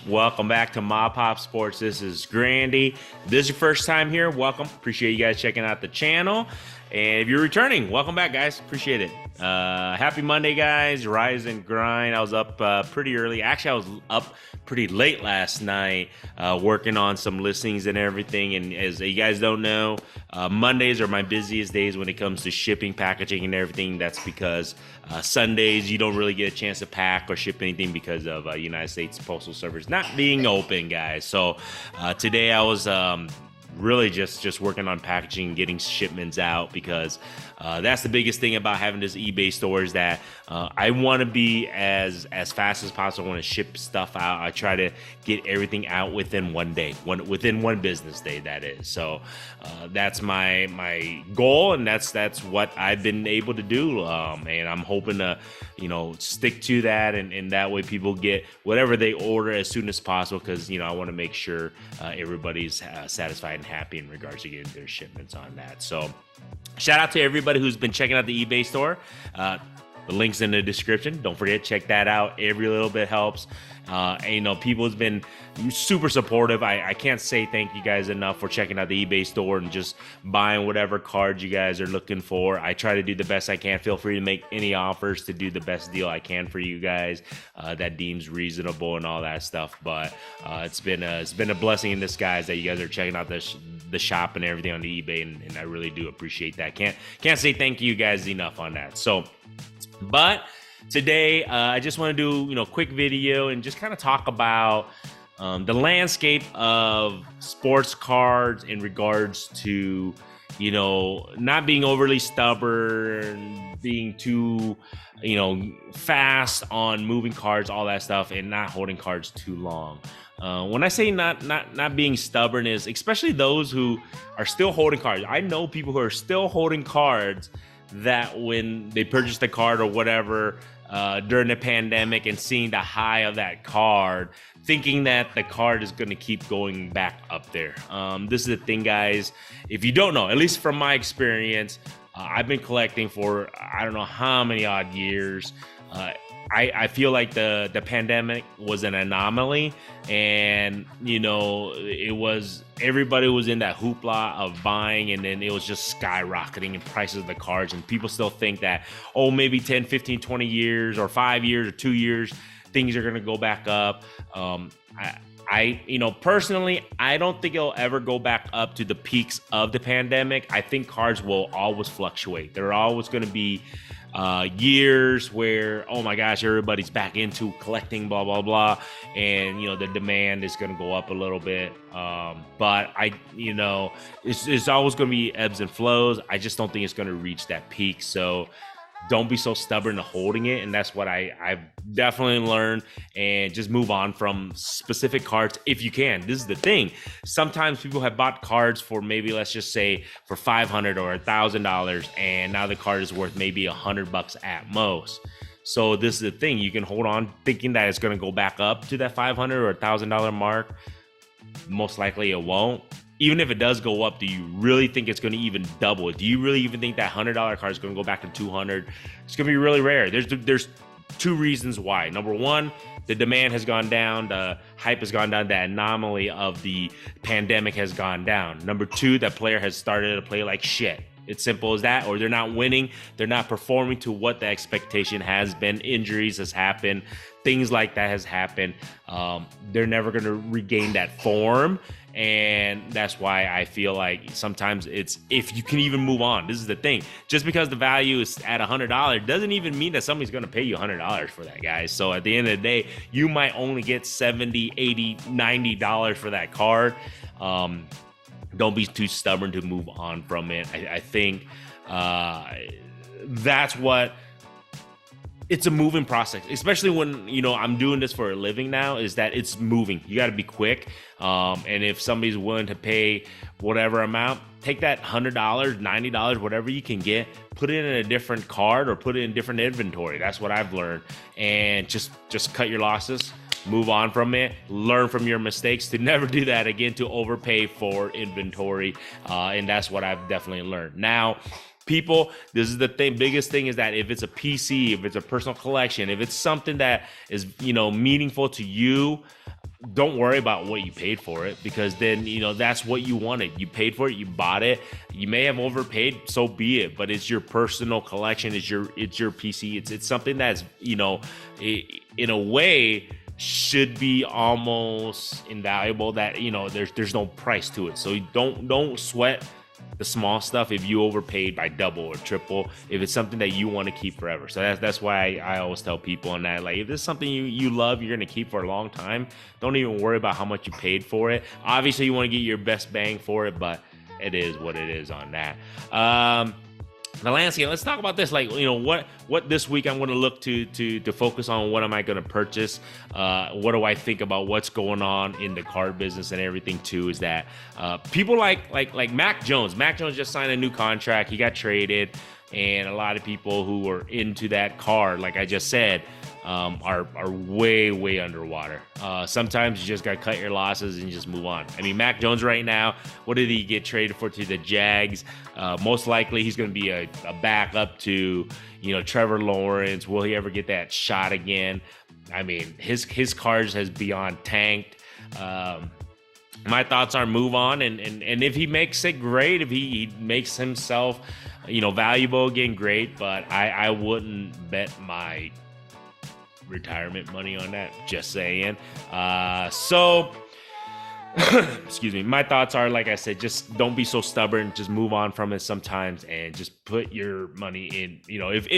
Welcome back to MAPOP Sports. This is Grandy. If this is your first time here, welcome. Appreciate you guys checking out the channel. And if you're returning, welcome back, guys. Appreciate it. Happy Monday, guys. Rise and grind. I was up pretty early. Actually, I was up pretty late last night working on some listings and everything. And as you guys don't know, Mondays are my busiest days when it comes to shipping, packaging, and everything. That's because Sundays, you don't really get a chance to pack or ship anything because of United States Postal Service not being open, guys. So today I was really just working on packaging and getting shipments out because that's the biggest thing about having this eBay store is that I want to be as fast as possible. I want to ship stuff out. I try to get everything out within one day, within one business day, that is. So that's my goal, and that's what I've been able to do. And I'm hoping to, stick to that, and that way people get whatever they order as soon as possible because, I want to make sure everybody's satisfied and happy in regards to getting their shipments on that. So shout out to everybody who's been checking out the eBay store. The link's in the description. Don't forget, check that out. Every little bit helps. And, people have been super supportive. I can't say thank you guys enough for checking out the eBay store and just buying whatever cards you guys are looking for. I try to do the best I can. Feel free to make any offers to do the best deal I can for you guys that deems reasonable and all that stuff. But it's been a blessing in disguise that you guys are checking out the shop and everything on the eBay, and I really do appreciate that. Can't say thank you guys enough on that. So, but today, I just want to do, a quick video and just kind of talk about the landscape of sports cards in regards to, not being overly stubborn, being too, fast on moving cards, all that stuff, and not holding cards too long. When I say not being stubborn is especially those who are still holding cards. I know people who are still holding cards that when they purchased the card or whatever during the pandemic and seeing the high of that card, thinking that the card is going to keep going back up there. This is the thing, guys. If you don't know, at least from my experience, I've been collecting for I don't know how many odd years. I feel like the pandemic was an anomaly, and everybody was in that hoopla of buying, and then it was just skyrocketing in prices of the cards, and people still think that maybe 10, 15, 20 years or 5 years or 2 years things are going to go back up. I personally, I don't think it'll ever go back up to the peaks of the pandemic. I think cards will always fluctuate. There are always going to be years where, oh my gosh, everybody's back into collecting, blah, blah, blah. And, the demand is going to go up a little bit. But it's always going to be ebbs and flows. I just don't think it's going to reach that peak. So don't be so stubborn to holding it. And that's what I've definitely learned, and just move on from specific cards if you can. This is the thing. Sometimes people have bought cards for maybe, let's just say, for $500 or $1,000, and now the card is worth maybe $100 at most. So this is the thing. You can hold on thinking that it's going to go back up to that $500 or $1,000 mark. Most likely it won't. Even if it does go up, do you really think it's going to even double? Do you really even think that $100 card is going to go back to $200? It's going to be really rare. There's two reasons why. Number one, the demand has gone down, the hype has gone down, the anomaly of the pandemic has gone down. Number two, that player has started to play like shit. It's simple as that. Or they're not winning, they're not performing to what the expectation has been. Injuries has happened, things like that has happened. They're never going to regain that form. And that's why I feel like sometimes it's, if you can even move on. This is the thing. Just because the value is at $100 doesn't even mean that somebody's going to pay you $100 for that, guys. So at the end of the day, you might only get $70, $80, $90 for that card. Don't be too stubborn to move on from it. I think that's what, it's a moving process, especially when, I'm doing this for a living now, is that it's moving. You got to be quick. And if somebody's willing to pay whatever amount, take that $100, $90, whatever you can get, put it in a different card or put it in different inventory. That's what I've learned. And just cut your losses, move on from it, learn from your mistakes to never do that again, to overpay for inventory. And that's what I've definitely learned. Now, people, this is the biggest thing is that if it's a PC, if it's a personal collection, if it's something that is, meaningful to you, don't worry about what you paid for it, because then, you know, that's what you wanted. You paid for it, you bought it. You may have overpaid, so be it, but it's your personal collection. It's your PC. It's something that's, you know, in a way should be almost invaluable, that, you know, there's no price to it. So you don't sweat the small stuff if you overpaid by double or triple, if it's something that you want to keep forever. So that's why I always tell people on that, like, if this is something you love, you're going to keep for a long time, don't even worry about how much you paid for it. Obviously you want to get your best bang for it, but it is what it is on that. The landscape, let's talk about this. Like, you know, what this week I'm going to look to focus on. What am I going to purchase? What do I think about what's going on in the card business and everything too? Is that people like Mac Jones. Mac Jones just signed a new contract. He got traded, and a lot of people who are into that card, like I just said, are way underwater. Sometimes you just got to cut your losses and just move on. I mean, Mac Jones right now, what did he get traded for to the Jags? Most likely he's going to be a backup to, you know, Trevor Lawrence. Will he ever get that shot again? I mean, his cards has beyond tanked. My thoughts are move on, and if he makes it, great. If he makes himself, you know, valuable again, great. But I wouldn't bet my retirement money on that, just saying. Excuse me, my thoughts are, like I said, just don't be so stubborn, just move on from it sometimes, and just put your money in, you know, if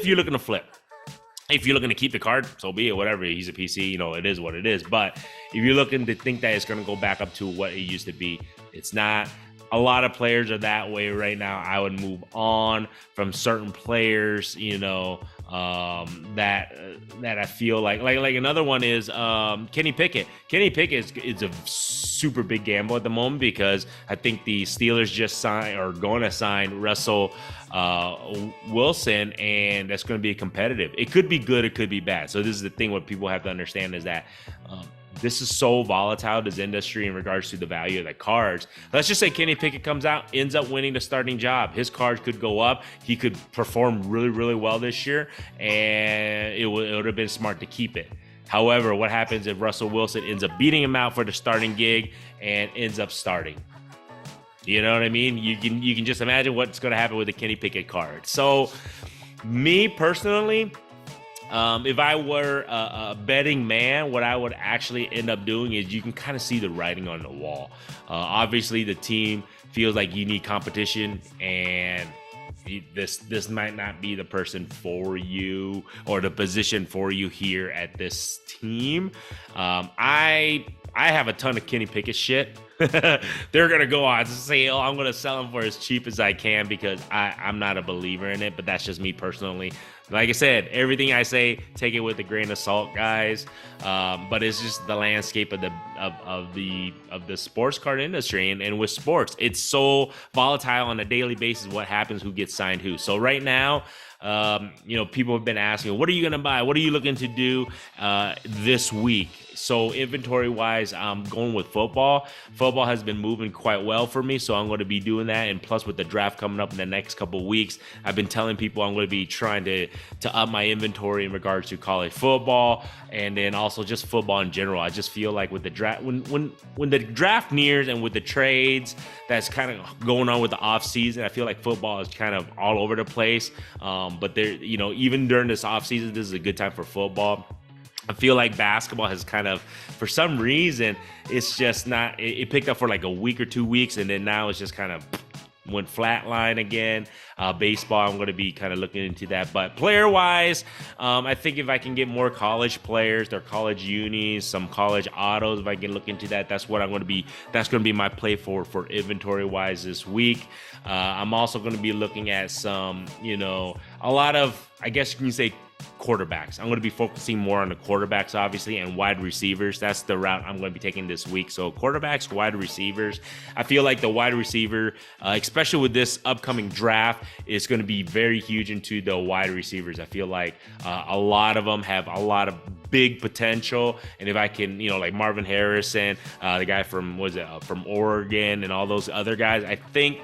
you're looking to flip. If you're looking to keep the card, so be it, whatever. He's a PC, you know, it is what it is. But if you're looking to think that it's going to go back up to what it used to be, it's not. A lot of players are that way right now. I would move on from certain players, you know, that I feel like another one is Kenny Pickett. Kenny Pickett is a super big gamble at the moment, because I think the Steelers just going to sign Russell Wilson, and that's going to be competitive. It could be good, it could be bad. So this is the thing, what people have to understand is that this is so volatile, this industry, in regards to the value of the cards. Let's just say Kenny Pickett comes out, ends up winning the starting job. His cards could go up. He could perform really well this year, and it would have been smart to keep it. However, what happens if Russell Wilson ends up beating him out for the starting gig and ends up starting? You know what I mean? You can just imagine what's going to happen with the Kenny Pickett card. So, me personally, if I were a betting man, what I would actually end up doing is, you can kind of see the writing on the wall. Obviously, the team feels like you need competition, and this might not be the person for you, or the position for you here at this team. I have a ton of Kenny Pickett shit. They're going to go on sale. I'm going to sell them for as cheap as I can, because I'm not a believer in it, but that's just me personally. Like I said, everything I say, take it with a grain of salt, guys. But it's just the landscape of the sports card industry, and with sports, it's so volatile on a daily basis. What happens? Who gets signed? Who? So right now, you know, people have been asking, what are you going to buy? What are you looking to do this week? So inventory-wise, I'm going with football. Football has been moving quite well for me, so I'm going to be doing that. And plus, with the draft coming up in the next couple of weeks, I've been telling people I'm going to be trying to up my inventory in regards to college football, and then also just football in general. I just feel like with the draft, when the draft nears, and with the trades that's kind of going on with the off season, I feel like football is kind of all over the place. But there, you know, even during this off season, this is a good time for football. I feel like basketball has kind of, for some reason, it's just not, it picked up for like a week or 2 weeks, and then now it's just kind of went flatline again. Baseball, I'm going to be kind of looking into that. But player-wise, I think if I can get more college players, their college unis, some college autos, if I can look into that, that's what I'm going to be, that's going to be my play for inventory-wise this week. I'm also going to be looking at some, you know, a lot of, I guess you can say, quarterbacks. I'm going to be focusing more on the quarterbacks, obviously, and wide receivers. That's the route I'm going to be taking this week. So quarterbacks, wide receivers. I feel like the wide receiver, especially with this upcoming draft, is going to be very huge into the wide receivers. I feel like a lot of them have a lot of big potential, and if I can, you know, like Marvin Harrison, the guy from from Oregon, and all those other guys, I think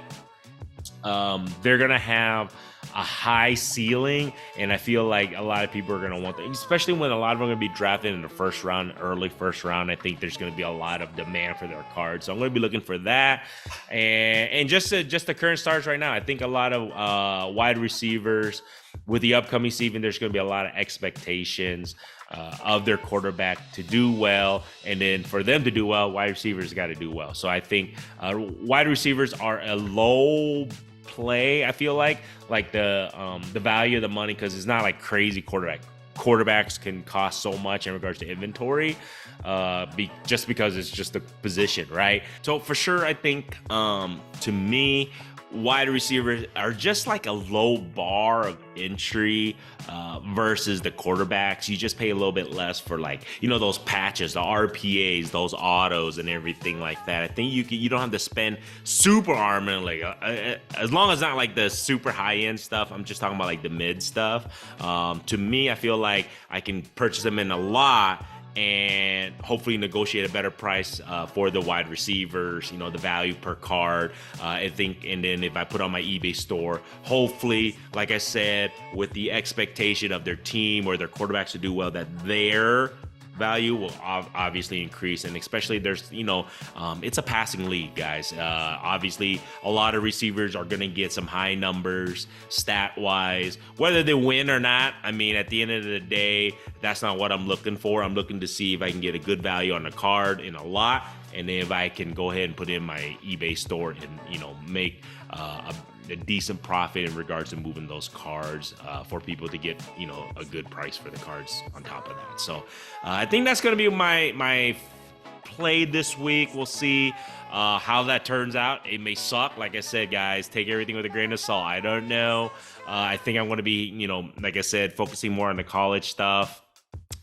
they're going to have a high ceiling, and I feel like a lot of people are going to want that, especially when a lot of them are going to be drafted in the first round, early first round. I think there's going to be a lot of demand for their cards, so I'm going to be looking for that. And just the current stars right now, I think a lot of wide receivers with the upcoming season, there's going to be a lot of expectations of their quarterback to do well, and then for them to do well, wide receivers got to do well. So I think wide receivers are a low play, I feel like the value of the money, because it's not like crazy quarterbacks can cost so much in regards to inventory, just because it's just a position, right? So for sure, I think to me, wide receivers are just like a low bar of entry versus the quarterbacks. You just pay a little bit less for, like, you know, those patches, the RPAs, those autos and everything like that. I think you don't have to spend super armor, like as long as not like the super high end stuff. I'm just talking about like the mid stuff. To me, I feel like I can purchase them in a lot and hopefully negotiate a better price for the wide receivers, you know, the value per card. I think, and then if I put on my eBay store, hopefully, like I said, with the expectation of their team or their quarterbacks to do well, that their value will obviously increase. And especially there's, you know, it's a passing league, guys. Obviously a lot of receivers are going to get some high numbers stat wise, whether they win or not. I mean, at the end of the day, that's not what I'm looking for. I'm looking to see if I can get a good value on the card in a lot, and then if I can go ahead and put in my eBay store and, you know, make a decent profit in regards to moving those cards for people to get, you know, a good price for the cards on top of that. So I think that's going to be my play this week. We'll see how that turns out. It may suck. Like I said, guys, take everything with a grain of salt. I don't know. I think I'm going to be, you know, like I said, focusing more on the college stuff,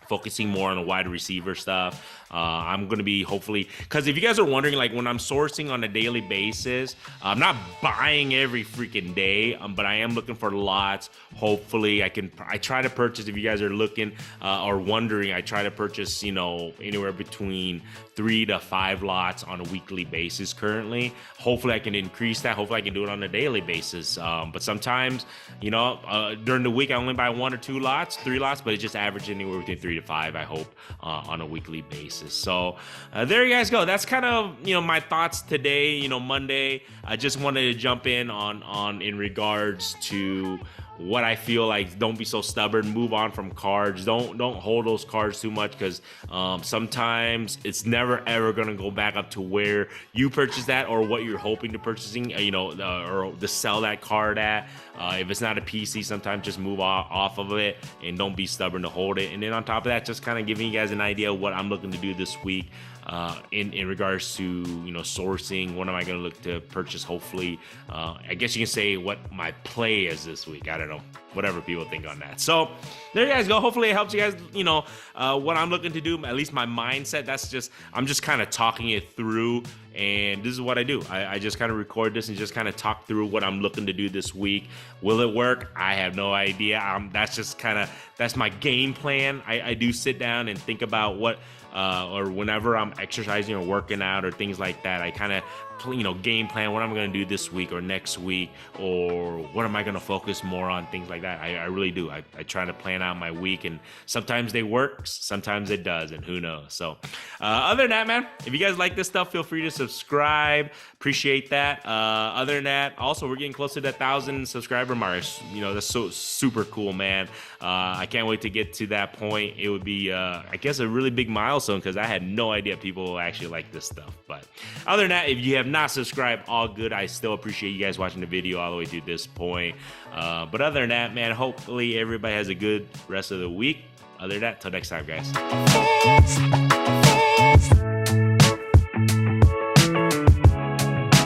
focusing more on the wide receiver stuff. I'm going to be hopefully, because if you guys are wondering, like when I'm sourcing on a daily basis, I'm not buying every freaking day, but I am looking for lots. Hopefully I try to purchase, if you guys are looking or wondering, I try to purchase, you know, anywhere between 3 to 5 lots on a weekly basis currently. Hopefully I can increase that. Hopefully I can do it on a daily basis. But sometimes, you know, during the week I only buy 1 or 2 lots, 3 lots, but it just averages anywhere between 3 to 5, I hope, on a weekly basis. So there you guys go. That's kind of, you know, my thoughts today, you know, Monday. I just wanted to jump in on in regards to what I feel like. Don't be so stubborn. Move on from cards. Don't hold those cards too much, because sometimes it's never ever gonna go back up to where you purchased that or what you're hoping to purchasing, you know, or to sell that card at. If it's not a PC, sometimes just move off of it and don't be stubborn to hold it. And then on top of that, just kind of giving you guys an idea of what I'm looking to do this week in regards to, you know, sourcing. What am I going to look to purchase? Hopefully, I guess you can say what my play is this week. I don't know, whatever people think on that. So there you guys go. Hopefully it helps you guys, you know, what I'm looking to do, at least my mindset. I'm just kind of talking it through. And this is what I do. I just kind of record this and just kind of talk through what I'm looking to do this week. Will it work? I have no idea. That's my game plan. I do sit down and think about what, or whenever I'm exercising or working out or things like that, I kind of, you know, game plan what I'm going to do this week or next week, or what am I going to focus more on, things like that. I really do. I try to plan out my week, and sometimes they work, sometimes it does, and who knows. So other than that, man, if you guys like this stuff, feel free to subscribe. Appreciate that. Other than that, also, we're getting close to that 1,000 subscriber mark. You know, that's so super cool, man. I can't wait to get to that point. It would be, I guess, a really big milestone, because I had no idea people actually like this stuff. But other than that, if you have not subscribed, all good. I still appreciate you guys watching the video all the way through this point. But other than that, man, hopefully everybody has a good rest of the week. Other than that, till next time, guys.